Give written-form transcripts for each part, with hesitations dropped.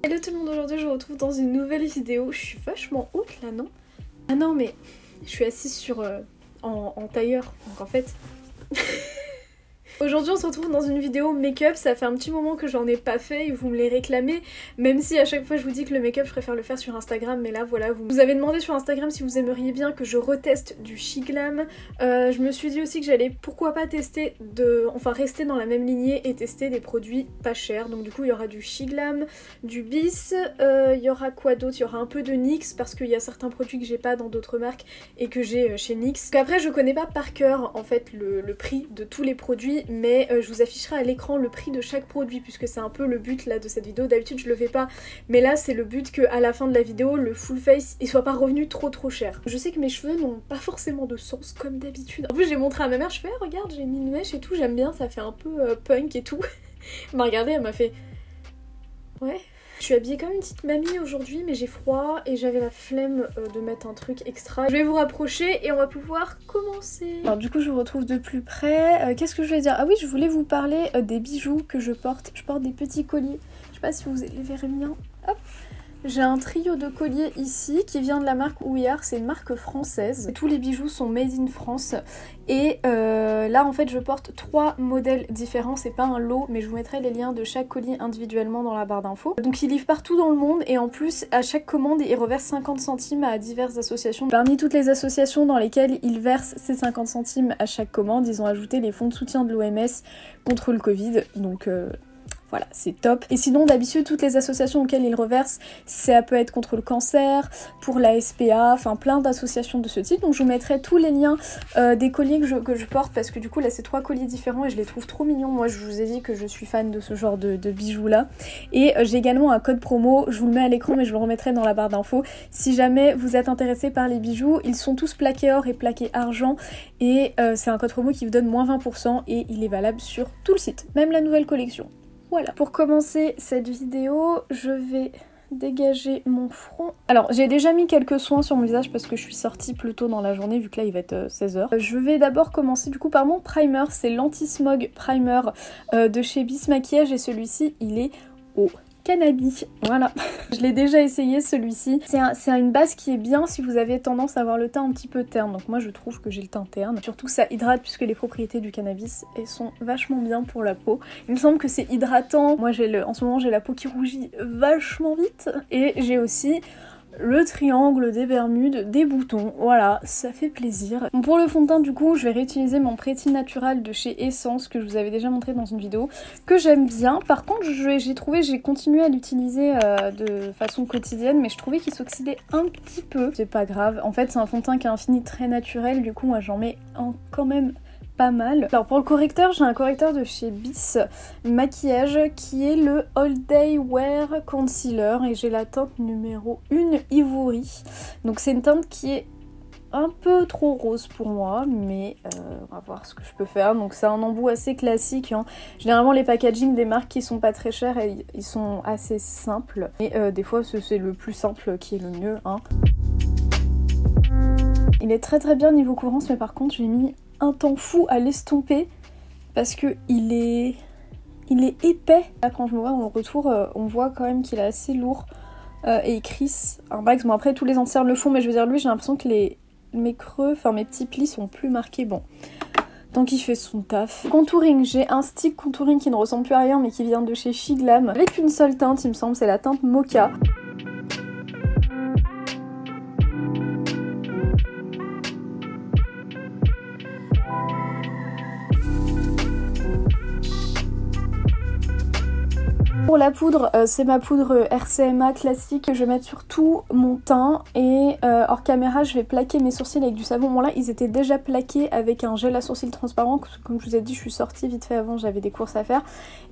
Hello tout le monde, aujourd'hui je vous retrouve dans une nouvelle vidéo. Je suis vachement haute là, non? Ah non mais je suis assise sur en tailleur, donc en fait... Aujourd'hui on se retrouve dans une vidéo make-up, ça fait un petit moment que j'en ai pas fait et vous me les réclamez, même si à chaque fois je vous dis que le make-up je préfère le faire sur Instagram, mais là voilà, vous avez demandé sur Instagram si vous aimeriez bien que je reteste du Shiglam. Je me suis dit aussi que j'allais pourquoi pas tester rester dans la même lignée et tester des produits pas chers, donc du coup il y aura du Shiglam, du Bis, il y aura quoi d'autre, il y aura un peu de NYX parce qu'il y a certains produits que j'ai pas dans d'autres marques et que j'ai chez NYX. Après je connais pas par cœur en fait le prix de tous les produits, mais je vous afficherai à l'écran le prix de chaque produit puisque c'est un peu le but là de cette vidéo. D'habitude je le fais pas, mais là c'est le but qu'à la fin de la vidéo le full face il soit pas revenu trop cher. Je sais que mes cheveux n'ont pas forcément de sens comme d'habitude. En plus j'ai montré à ma mère, je fais ah, regarde j'ai mis une mèche et tout, j'aime bien, ça fait un peu punk et tout. Elle m'a regardé, elle m'a fait ouais. Je suis habillée comme une petite mamie aujourd'hui, mais j'ai froid et j'avais la flemme de mettre un truc extra. Je vais vous rapprocher et on va pouvoir commencer. Alors du coup je vous retrouve de plus près. Qu'est-ce que je vais dire? Ah oui, je voulais vous parler des bijoux que je porte. Je porte des petits colliers. Je sais pas si vous les verrez bien. Hop. J'ai un trio de colliers ici qui vient de la marque Ouillard, c'est une marque française. Tous les bijoux sont made in France et là en fait je porte 3 modèles différents, c'est pas un lot mais je vous mettrai les liens de chaque collier individuellement dans la barre d'infos. Donc ils livrent partout dans le monde et en plus à chaque commande ils reversent 50 centimes à diverses associations. Parmi toutes les associations dans lesquelles ils versent ces 50 centimes à chaque commande, ils ont ajouté les fonds de soutien de l'OMS contre le Covid, donc... Voilà, c'est top. Et sinon, d'habitude, toutes les associations auxquelles ils reversent, ça peut être contre le cancer, pour la SPA, enfin plein d'associations de ce type. Donc je vous mettrai tous les liens des colliers que je porte parce que du coup là c'est 3 colliers différents et je les trouve trop mignons. Moi je vous ai dit que je suis fan de ce genre de bijoux là. Et j'ai également un code promo, je vous le mets à l'écran mais je le remettrai dans la barre d'infos. Si jamais vous êtes intéressé par les bijoux, ils sont tous plaqués or et plaqués argent et c'est un code promo qui vous donne moins 20% et il est valable sur tout le site, même la nouvelle collection. Voilà. Pour commencer cette vidéo, je vais dégager mon front. Alors, j'ai déjà mis quelques soins sur mon visage parce que je suis sortie plus tôt dans la journée vu que là il va être 16h. Je vais d'abord commencer du coup par mon primer, c'est l'Anti-Smog Primer de chez Bis Maquillage et celui-ci il est au cannabis, voilà. Je l'ai déjà essayé celui-ci. C'est une base qui est bien si vous avez tendance à avoir le teint un petit peu terne. Donc moi je trouve que j'ai le teint terne. Surtout ça hydrate puisque les propriétés du cannabis elles sont vachement bien pour la peau. Il me semble que c'est hydratant. Moi en ce moment j'ai la peau qui rougit vachement vite. Et j'ai aussi le triangle des Bermudes, des boutons, voilà, ça fait plaisir. Bon, pour le fond de teint du coup je vais réutiliser mon Pretty Natural de chez Essence que je vous avais déjà montré dans une vidéo, que j'aime bien. Par contre j'ai continué à l'utiliser de façon quotidienne mais je trouvais qu'il s'oxydait un petit peu. C'est pas grave, en fait c'est un fond de teint qui est un fini très naturel, du coup moi j'en mets quand même pas mal. Alors pour le correcteur, j'ai un correcteur de chez Bis Maquillage qui est le All Day Wear Concealer et j'ai la teinte numéro 1 Ivory. Donc c'est une teinte qui est un peu trop rose pour moi, mais on va voir ce que je peux faire. Donc c'est un embout assez classique, hein. Généralement les packaging des marques qui sont pas très chères, ils sont assez simples. Et des fois c'est le plus simple qui est le mieux, hein. Il est très bien niveau couvrance, mais par contre j'ai mis un temps fou à l'estomper parce que il est épais. Là quand je me vois dans le retour, on voit quand même qu'il est assez lourd et il crisse un max. Bon après tous les anti-cernes le font, mais je veux dire lui j'ai l'impression que mes creux, enfin mes petits plis sont plus marqués. Bon, tant qu'il fait son taf. Contouring, j'ai un stick contouring qui ne ressemble plus à rien mais qui vient de chez Shiglam avec une seule teinte il me semble, c'est la teinte Mocha. Pour la poudre, c'est ma poudre RCMA classique que je vais mettre sur tout mon teint et hors caméra je vais plaquer mes sourcils avec du savon. Bon là ils étaient déjà plaqués avec un gel à sourcils transparent, comme je vous ai dit je suis sortie vite fait avant, j'avais des courses à faire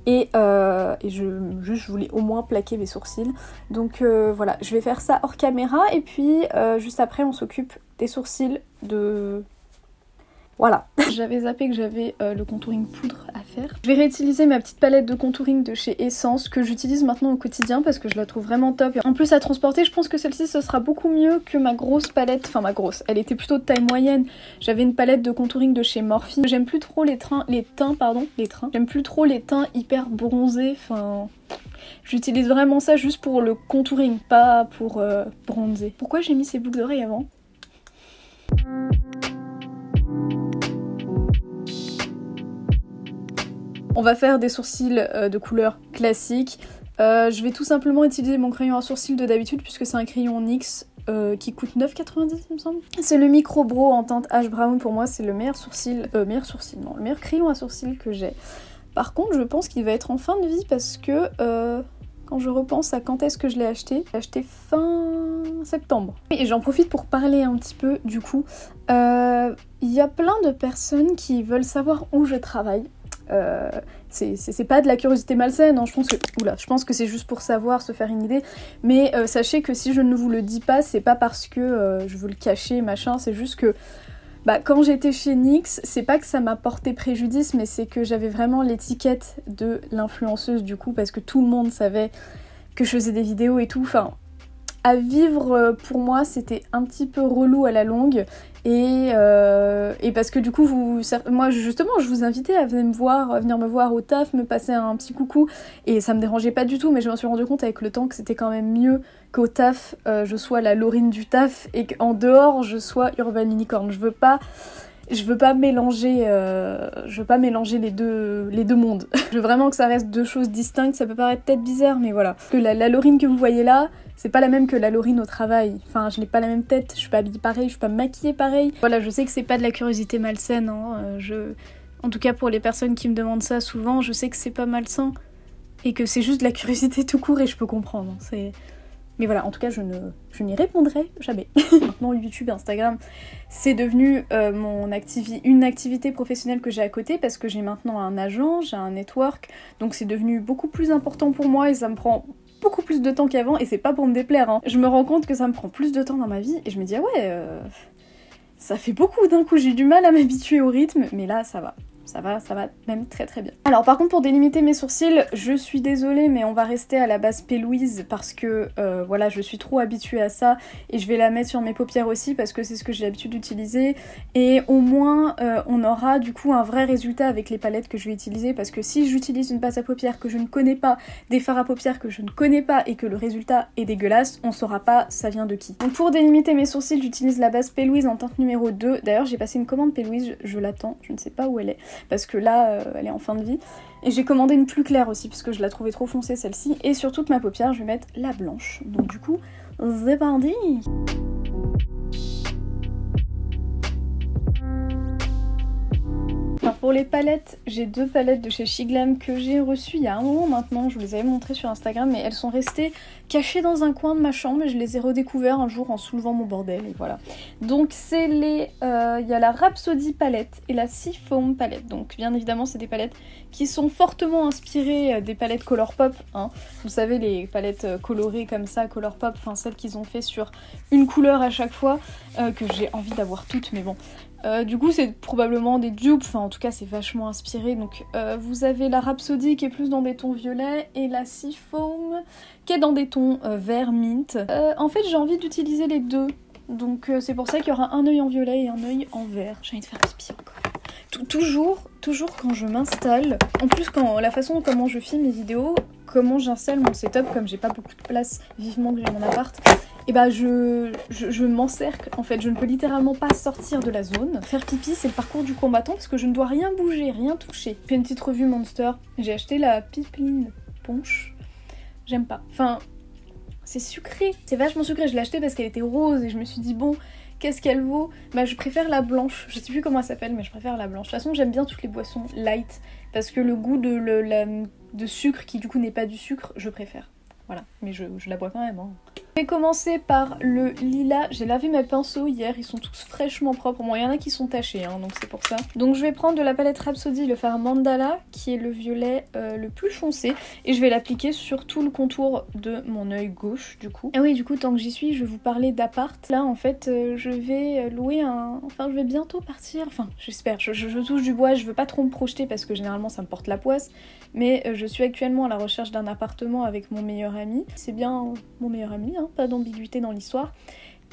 et je voulais au moins plaquer mes sourcils. Donc voilà, je vais faire ça hors caméra et puis juste après on s'occupe des sourcils de... Voilà. J'avais zappé que j'avais le contouring poudre à faire. Je vais réutiliser ma petite palette de contouring de chez Essence que j'utilise maintenant au quotidien parce que je la trouve vraiment top. En plus à transporter, je pense que celle-ci ce sera beaucoup mieux que ma grosse palette. Enfin ma grosse, elle était plutôt de taille moyenne. J'avais une palette de contouring de chez Morphe. J'aime plus trop les teints. J'aime plus trop les teints hyper bronzés. Enfin... J'utilise vraiment ça juste pour le contouring, pas pour bronzer. Pourquoi j'ai mis ces boucles d'oreilles avant? On va faire des sourcils de couleur classique. Je vais tout simplement utiliser mon crayon à sourcils de d'habitude puisque c'est un crayon NYX qui coûte 9,90 il me semble. C'est le Micro Bro en teinte Ash Brown, pour moi c'est le meilleur le meilleur crayon à sourcils que j'ai. Par contre je pense qu'il va être en fin de vie parce que quand je repense à quand est-ce que je l'ai acheté fin septembre. Et j'en profite pour parler un petit peu du coup. Il y a plein de personnes qui veulent savoir où je travaille. C'est pas de la curiosité malsaine, hein. Je pense que c'est juste pour savoir, se faire une idée, mais sachez que si je ne vous le dis pas, c'est pas parce que je veux le cacher, machin, c'est juste que quand j'étais chez NYX, c'est pas que ça m'a porté préjudice, mais c'est que j'avais vraiment l'étiquette de l'influenceuse du coup, parce que tout le monde savait que je faisais des vidéos et tout, enfin... À vivre, pour moi, c'était un petit peu relou à la longue. Et parce que du coup, moi justement, je vous invitais à venir me voir au taf, me passer un petit coucou. Et ça me dérangeait pas du tout, mais je me suis rendu compte avec le temps que c'était quand même mieux qu'au taf, je sois la Laurine du taf et qu'en dehors, je sois Urban Unicorn. Je veux pas mélanger les deux mondes. Je veux vraiment que ça reste deux choses distinctes. Ça peut paraître peut-être bizarre, mais voilà. Parce que la Laurine que vous voyez là, c'est pas la même que la Laurine au travail. Enfin, je n'ai pas la même tête, je suis pas habillée pareil, je suis pas maquillée pareil. Voilà, je sais que c'est pas de la curiosité malsaine, hein. En tout cas, pour les personnes qui me demandent ça souvent, je sais que c'est pas malsain. Et que c'est juste de la curiosité tout court et je peux comprendre. Mais voilà, en tout cas, je n'y répondrai jamais. Maintenant, YouTube et Instagram, c'est devenu une activité professionnelle que j'ai à côté parce que j'ai maintenant un agent, j'ai un network, donc c'est devenu beaucoup plus important pour moi et ça me prend beaucoup plus de temps qu'avant et c'est pas pour me déplaire, hein. Je me rends compte que ça me prend plus de temps dans ma vie et je me dis ah ouais, ça fait beaucoup d'un coup, j'ai du mal à m'habituer au rythme, mais là ça va même très très bien. Alors par contre pour délimiter mes sourcils, je suis désolée mais on va rester à la base P. Louise parce que voilà, je suis trop habituée à ça et je vais la mettre sur mes paupières aussi parce que c'est ce que j'ai l'habitude d'utiliser et au moins on aura du coup un vrai résultat avec les palettes que je vais utiliser parce que si j'utilise une base à paupières que je ne connais pas, des fards à paupières que je ne connais pas et que le résultat est dégueulasse, on saura pas ça vient de qui. Donc pour délimiter mes sourcils, j'utilise la base P. Louise en teinte numéro 2. D'ailleurs j'ai passé une commande P. Louise, je l'attends, je ne sais pas où elle est. Parce que là, elle est en fin de vie. Et j'ai commandé une plus claire aussi, parce que je la trouvais trop foncée celle-ci. Et sur toute ma paupière, je vais mettre la blanche. Donc du coup, c'est parti! Alors pour les palettes, j'ai deux palettes de chez Shiglam que j'ai reçues il y a un moment maintenant, je vous les avais montrées sur Instagram, mais elles sont restées cachées dans un coin de ma chambre et je les ai redécouvertes un jour en soulevant mon bordel et voilà. Donc c'est il y a la Rhapsody palette et la Seafoam palette, donc bien évidemment c'est des palettes qui sont fortement inspirées des palettes Colourpop, hein. Vous savez les palettes colorées comme ça, Colourpop, enfin celles qu'ils ont fait sur une couleur à chaque fois, que j'ai envie d'avoir toutes mais bon. Du coup c'est probablement des dupes, enfin en tout cas c'est vachement inspiré, donc vous avez la Rhapsody qui est plus dans des tons violets et la Seafoam qui est dans des tons vert mint. En fait j'ai envie d'utiliser les deux, donc c'est pour ça qu'il y aura un œil en violet et un œil en vert. J'ai envie de faire respirer encore. Toujours quand je m'installe, en plus la façon comment je filme mes vidéos, comment j'installe mon setup, comme j'ai pas beaucoup de place, vivement que j'ai mon appart, et bah je m'encercle, en fait je ne peux littéralement pas sortir de la zone. Faire pipi c'est le parcours du combattant parce que je ne dois rien bouger, rien toucher. Puis une petite revue Monster, j'ai acheté la Pipeline Ponche, j'aime pas, enfin c'est sucré, c'est vachement sucré, je l'ai acheté parce qu'elle était rose et je me suis dit bon, qu'est-ce qu'elle vaut? Bah je préfère la blanche, je sais plus comment elle s'appelle mais je préfère la blanche. De toute façon j'aime bien toutes les boissons light parce que le goût de sucre qui du coup n'est pas du sucre, je préfère. Voilà, mais je la bois quand même, hein. Je vais commencer par le lilas. J'ai lavé mes pinceaux hier, ils sont tous fraîchement propres. Bon, il y en a qui sont tachés, hein, donc c'est pour ça. Donc je vais prendre de la palette Rhapsody, le fard Mandala, qui est le violet le plus foncé. Et je vais l'appliquer sur tout le contour de mon œil gauche, du coup. Ah oui, du coup, tant que j'y suis, je vais vous parler d'appart. Là, en fait, je vais louer un... Enfin, je vais bientôt partir. Enfin, j'espère. Je touche du bois, je veux pas trop me projeter parce que généralement, ça me porte la poisse. Mais je suis actuellement à la recherche d'un appartement avec mon meilleur ami. C'est bien mon meilleur ami, hein, pas d'ambiguïté dans l'histoire.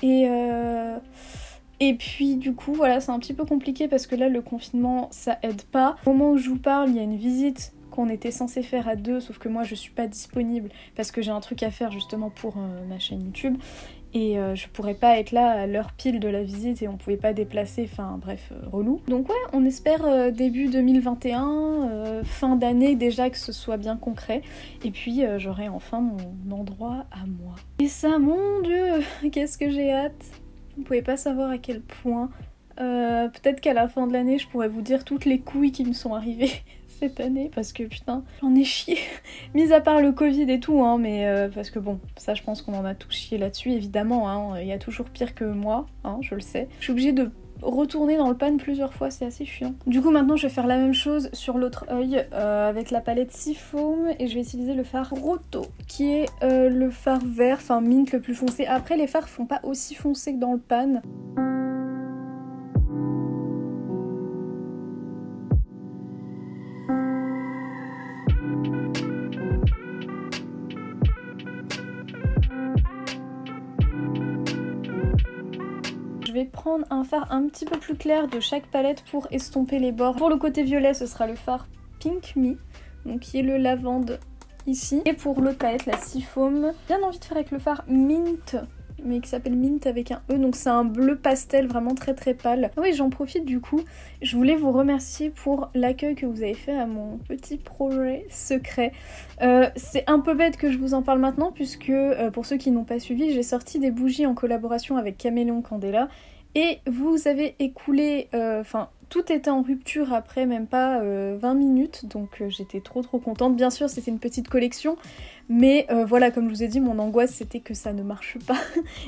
Et puis du coup voilà, c'est un petit peu compliqué parce que là le confinement ça aide pas. Au moment où je vous parle, il y a une visite qu'on était censé faire à deux, sauf que moi je suis pas disponible parce que j'ai un truc à faire justement pour ma chaîne YouTube. Et je pourrais pas être là à l'heure pile de la visite et on pouvait pas déplacer, enfin bref, relou. Donc ouais, on espère début 2021, fin d'année déjà que ce soit bien concret. Et puis j'aurai enfin mon endroit à moi. Et ça, mon dieu, qu'est-ce que j'ai hâte. Vous pouvez pas savoir à quel point. Peut-être qu'à la fin de l'année, je pourrais vous dire toutes les couilles qui me sont arrivées cette année, parce que putain, j'en ai chié. Mis à part le Covid et tout, hein, mais parce que bon, ça je pense qu'on en a tous chié là-dessus, évidemment, hein, il y a toujours pire que moi, hein, je le sais. Je suis obligée de retourner dans le pan plusieurs fois, c'est assez chiant. Du coup maintenant je vais faire la même chose sur l'autre œil avec la palette Seafoam et je vais utiliser le fard Roto qui est le fard vert, enfin mint le plus foncé. Après les fards font pas aussi foncé que dans le pan. Je vais prendre un fard un petit peu plus clair de chaque palette pour estomper les bords. Pour le côté violet, ce sera le fard Pink Me, donc qui est le lavande ici. Et pour l'autre palette, la Seafoam, j'ai bien envie de faire avec le fard Mint, mais qui s'appelle Mint avec un E, donc c'est un bleu pastel vraiment très très pâle. Oui, j'en profite du coup, je voulais vous remercier pour l'accueil que vous avez fait à mon petit projet secret. C'est un peu bête que je vous en parle maintenant puisque pour ceux qui n'ont pas suivi, j'ai sorti des bougies en collaboration avec Caméléon Candela et vous avez écoulé, enfin tout était en rupture après même pas 20 minutes, donc j'étais trop contente. Bien sûr c'était une petite collection, mais voilà, comme je vous ai dit, mon angoisse c'était que ça ne marche pas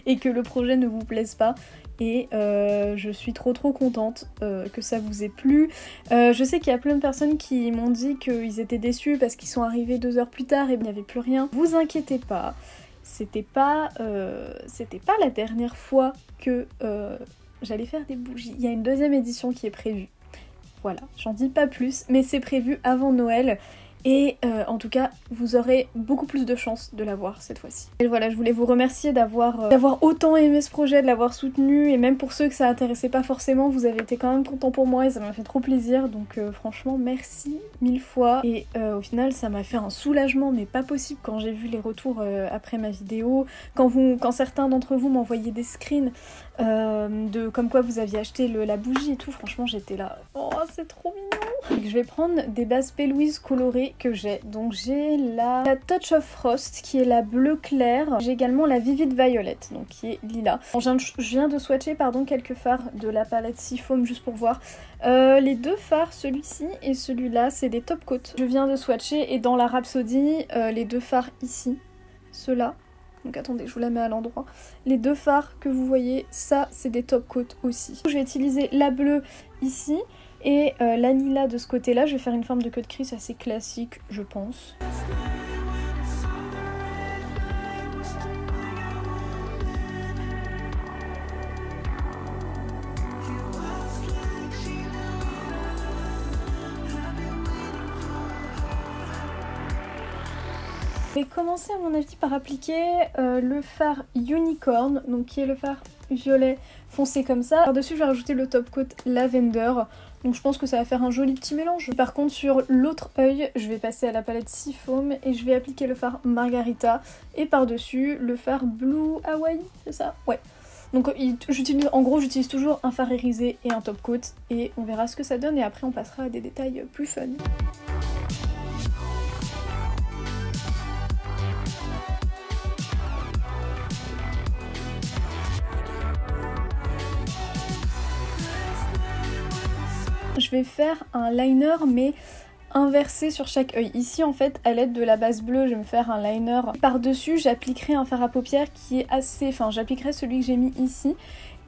et que le projet ne vous plaise pas. Et je suis trop contente que ça vous ait plu. Je sais qu'il y a plein de personnes qui m'ont dit qu'ils étaient déçus parce qu'ils sont arrivés 2 heures plus tard et il n'y avait plus rien. Vous inquiétez pas, c'était pas la dernière fois que j'allais faire des bougies. Il y a une deuxième édition qui est prévue. Voilà, j'en dis pas plus, mais c'est prévu avant Noël. Et en tout cas, vous aurez beaucoup plus de chances de l'avoir cette fois-ci. Et voilà, je voulais vous remercier d'avoir autant aimé ce projet, de l'avoir soutenu, et même pour ceux que ça intéressait pas forcément, vous avez été quand même contents pour moi et ça m'a fait trop plaisir, donc franchement merci 1000 fois. Et au final, ça m'a fait un soulagement, mais pas possible quand j'ai vu les retours après ma vidéo, quand certains d'entre vous m'envoyaient des screens de comme quoi vous aviez acheté la bougie et tout, franchement j'étais là, oh c'est trop mignon. Donc, je vais prendre des bases P. Louise colorées que j'ai. Donc j'ai la Touch of Frost qui est la bleu clair. J'ai également la Vivid Violet, donc qui est lilas. Je viens de swatcher quelques fards de la palette Seafoam juste pour voir. Les deux fards, celui-ci et celui-là, c'est des top coats. Je viens de swatcher et dans la Rhapsody, les deux fards ici, ceux-là. Donc attendez, je vous la mets à l'endroit. Les deux fards que vous voyez, ça c'est des top coats aussi. Je vais utiliser la bleue ici. Et la lilas de ce côté-là, je vais faire une forme de queue de crease assez classique, je pense. Je vais commencer à mon avis par appliquer le fard Unicorn, donc qui est le fard violet foncé comme ça. Par-dessus je vais rajouter le top coat Lavender, donc je pense que ça va faire un joli petit mélange. Par contre sur l'autre œil, je vais passer à la palette Seafoam et je vais appliquer le fard Margarita et par-dessus le fard Blue Hawaii, c'est ça? Ouais. Donc en gros j'utilise toujours un fard irisé et un top coat et on verra ce que ça donne et après on passera à des détails plus fun. Je vais faire un liner mais inversé sur chaque œil. Ici en fait à l'aide de la base bleue je vais me faire un liner. Par-dessus j'appliquerai un fard à paupières qui est assez... Enfin j'appliquerai celui que j'ai mis ici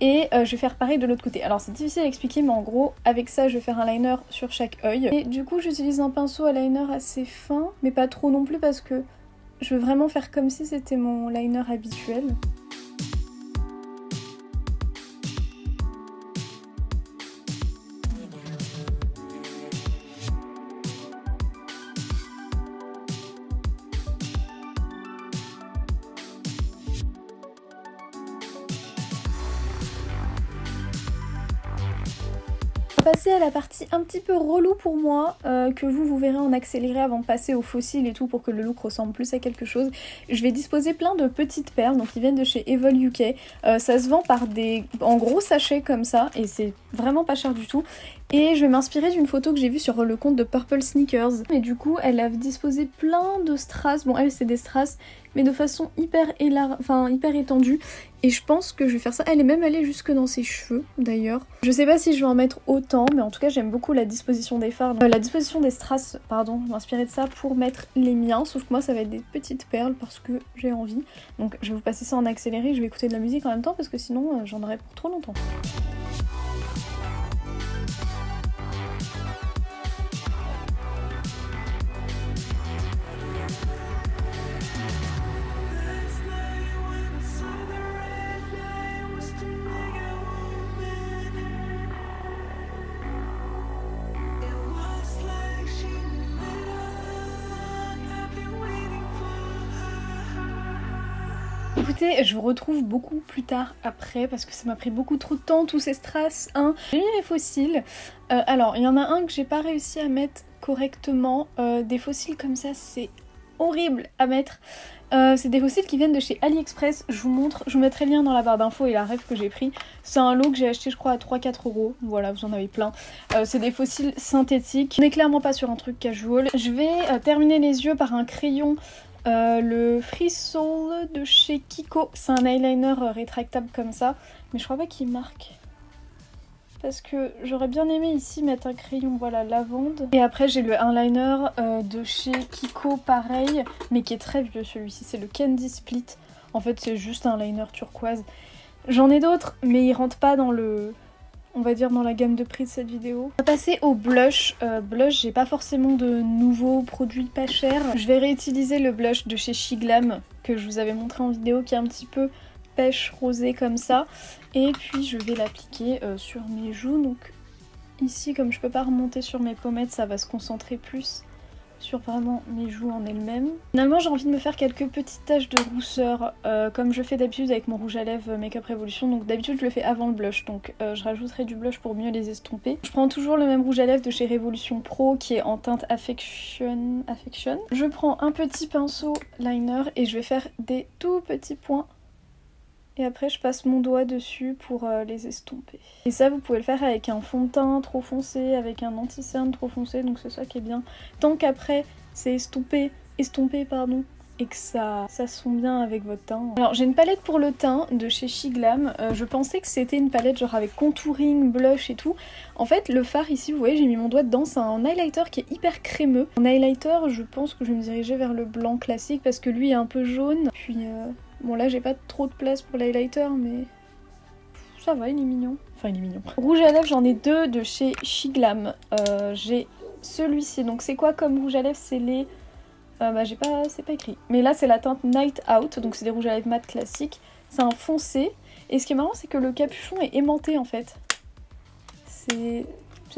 et je vais faire pareil de l'autre côté. Alors c'est difficile à expliquer mais en gros avec ça je vais faire un liner sur chaque œil. Et du coup j'utilise un pinceau à liner assez fin mais pas trop non plus parce que je veux vraiment faire comme si c'était mon liner habituel. passer à la partie un petit peu relou pour moi, que vous verrez en accéléré avant de passer aux fossiles et tout pour que le look ressemble plus à quelque chose. Je vais disposer plein de petites perles, donc ils viennent de chez Evol UK. Ça se vend par en gros sachets comme ça et c'est vraiment pas cher du tout. Et je vais m'inspirer d'une photo que j'ai vue sur le compte de Purple Sneakers. Et du coup, elle a disposé plein de strass. Bon, elle, c'est des strass, mais de façon hyper étendue. Et je pense que je vais faire ça. Elle est même allée jusque dans ses cheveux, d'ailleurs. Je sais pas si je vais en mettre autant, mais en tout cas, j'aime beaucoup la disposition des fards. La disposition des strass, pardon, je vais m'inspirer de ça pour mettre les miens. Sauf que moi, ça va être des petites perles parce que j'ai envie. Donc, je vais vous passer ça en accéléré. Je vais écouter de la musique en même temps parce que sinon, j'en aurai pour trop longtemps. Écoutez, je vous retrouve beaucoup plus tard après parce que ça m'a pris beaucoup trop de temps, tous ces strass. J'ai mis les fossiles. Alors, il y en a un que j'ai pas réussi à mettre correctement. Des fossiles comme ça, c'est horrible à mettre. C'est des fossiles qui viennent de chez AliExpress. Je vous montre, je vous mettrai le lien dans la barre d'infos et la ref que j'ai pris. C'est un lot que j'ai acheté je crois à 3-4 €. Voilà, vous en avez plein. C'est des fossiles synthétiques. On n'est clairement pas sur un truc casual. Je vais terminer les yeux par un crayon. Le Free Soul de chez Kiko, c'est un eyeliner rétractable comme ça, mais je crois pas qu'il marque. Parce que j'aurais bien aimé ici mettre un crayon, voilà, lavande. Et après j'ai le eyeliner de chez Kiko, pareil, mais qui est très vieux celui-ci, c'est le Candy Split. En fait c'est juste un liner turquoise. J'en ai d'autres, mais ils rentrent pas dans on va dire dans la gamme de prix de cette vidéo. On va passer au blush. Blush, j'ai pas forcément de nouveaux produits pas chers. Je vais réutiliser le blush de chez Shiglam que je vous avais montré en vidéo qui est un petit peu pêche rosée comme ça. Et puis je vais l'appliquer sur mes joues. Donc ici, comme je peux pas remonter sur mes pommettes, ça va se concentrer plus sur vraiment mes joues en elles-mêmes. Finalement j'ai envie de me faire quelques petites taches de rousseur comme je fais d'habitude avec mon rouge à lèvres Makeup Revolution. Donc d'habitude je le fais avant le blush, donc je rajouterai du blush pour mieux les estomper. Je prends toujours le même rouge à lèvres de chez Revolution Pro qui est en teinte Affection. Je prends un petit pinceau liner et je vais faire des tout petits points. Et après je passe mon doigt dessus pour les estomper. Et ça vous pouvez le faire avec un fond de teint trop foncé, avec un anti-cerne trop foncé, donc c'est ça qui est bien. Tant qu'après c'est estompé pardon, et que ça se fond bien avec votre teint. Alors j'ai une palette pour le teint de chez Shiglam. Je pensais que c'était une palette genre avec contouring, blush et tout. En fait le fard ici, vous voyez j'ai mis mon doigt dedans, c'est un highlighter qui est hyper crémeux. En highlighter je pense que je vais me diriger vers le blanc classique parce que lui est un peu jaune. Puis bon là j'ai pas trop de place pour l'highlighter mais ça va, il est mignon. Enfin il est mignon. Rouge à lèvres j'en ai deux de chez Shiglam. J'ai celui-ci, donc c'est quoi comme rouge à lèvres? C'est les... c'est pas écrit. Mais là c'est la teinte Night Out, donc c'est des rouges à lèvres mat classiques. C'est un foncé. Et ce qui est marrant c'est que le capuchon est aimanté en fait. C'est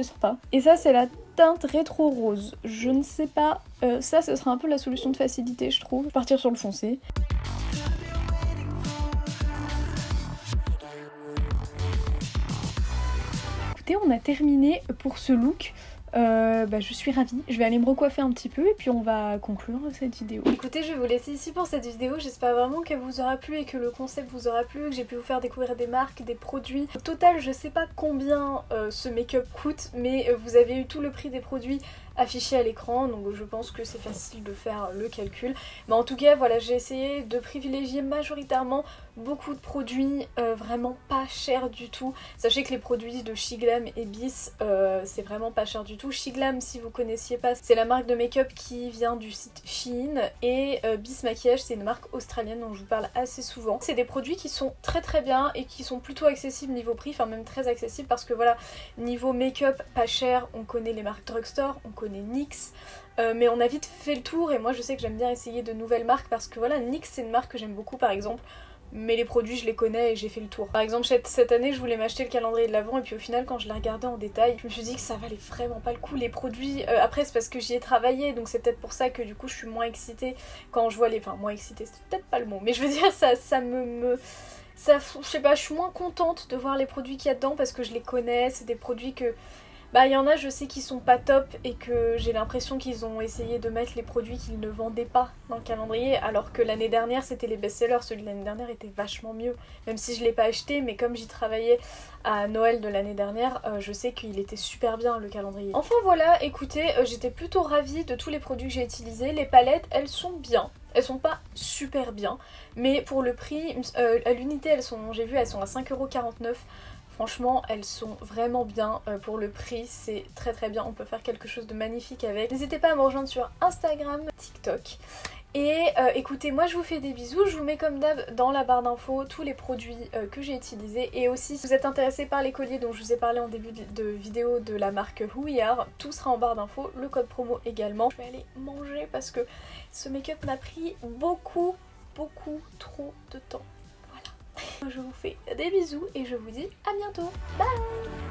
sympa. Et ça c'est la teinte rétro rose. Je ne sais pas, ça ce sera un peu la solution de facilité je trouve. Partir sur le foncé. Écoutez, on a terminé pour ce look. Je suis ravie, je vais aller me recoiffer un petit peu et puis on va conclure cette vidéo. Écoutez, je vais vous laisser ici pour cette vidéo, j'espère vraiment qu'elle vous aura plu et que le concept vous aura plu, que j'ai pu vous faire découvrir des marques, des produits. Au total, je sais pas combien ce make-up coûte, mais vous avez eu tout le prix des produits affiché à l'écran, donc je pense que c'est facile de faire le calcul. Mais en tout cas, voilà, j'ai essayé de privilégier majoritairement beaucoup de produits vraiment pas chers du tout. Sachez que les produits de Shiglam et Bis, c'est vraiment pas cher du tout. Shiglam, si vous connaissiez pas, c'est la marque de make-up qui vient du site Shein, et Bis Maquillage, c'est une marque australienne dont je vous parle assez souvent. C'est des produits qui sont très bien et qui sont plutôt accessibles niveau prix, enfin même très accessibles parce que voilà, niveau make-up pas cher, on connaît les marques drugstore, on connaît NYX, mais on a vite fait le tour et moi je sais que j'aime bien essayer de nouvelles marques parce que voilà, NYX c'est une marque que j'aime beaucoup par exemple, mais les produits je les connais et j'ai fait le tour. Par exemple cette année je voulais m'acheter le calendrier de l'Avent et puis au final quand je l'ai regardé en détail je me suis dit que ça valait vraiment pas le coup les produits. Après c'est parce que j'y ai travaillé donc c'est peut-être pour ça que du coup je suis moins excitée quand je vois les... Enfin moins excitée c'est peut-être pas le mot, mais je veux dire ça je sais pas, je suis moins contente de voir les produits qu'il y a dedans parce que je les connais, c'est des produits que... Bah il y en a je sais qu'ils sont pas top et que j'ai l'impression qu'ils ont essayé de mettre les produits qu'ils ne vendaient pas dans le calendrier alors que l'année dernière c'était les best-sellers, celui de l'année dernière était vachement mieux. Même si je l'ai pas acheté mais comme j'y travaillais à Noël de l'année dernière, je sais qu'il était super bien le calendrier. Enfin voilà, écoutez, j'étais plutôt ravie de tous les produits que j'ai utilisés. Les palettes elles sont bien. Elles sont pas super bien, mais pour le prix, à l'unité elles sont, j'ai vu, elles sont à 5,49 €. Franchement, elles sont vraiment bien pour le prix, c'est très très bien, on peut faire quelque chose de magnifique avec. N'hésitez pas à me rejoindre sur Instagram, TikTok. Et écoutez, moi je vous fais des bisous, je vous mets comme d'hab dans la barre d'infos tous les produits que j'ai utilisés. Et aussi si vous êtes intéressé par les colliers dont je vous ai parlé en début de vidéo de la marque Who We Are, tout sera en barre d'infos, le code promo également. Je vais aller manger parce que ce make-up m'a pris beaucoup trop de temps. Je vous fais des bisous et je vous dis à bientôt. Bye!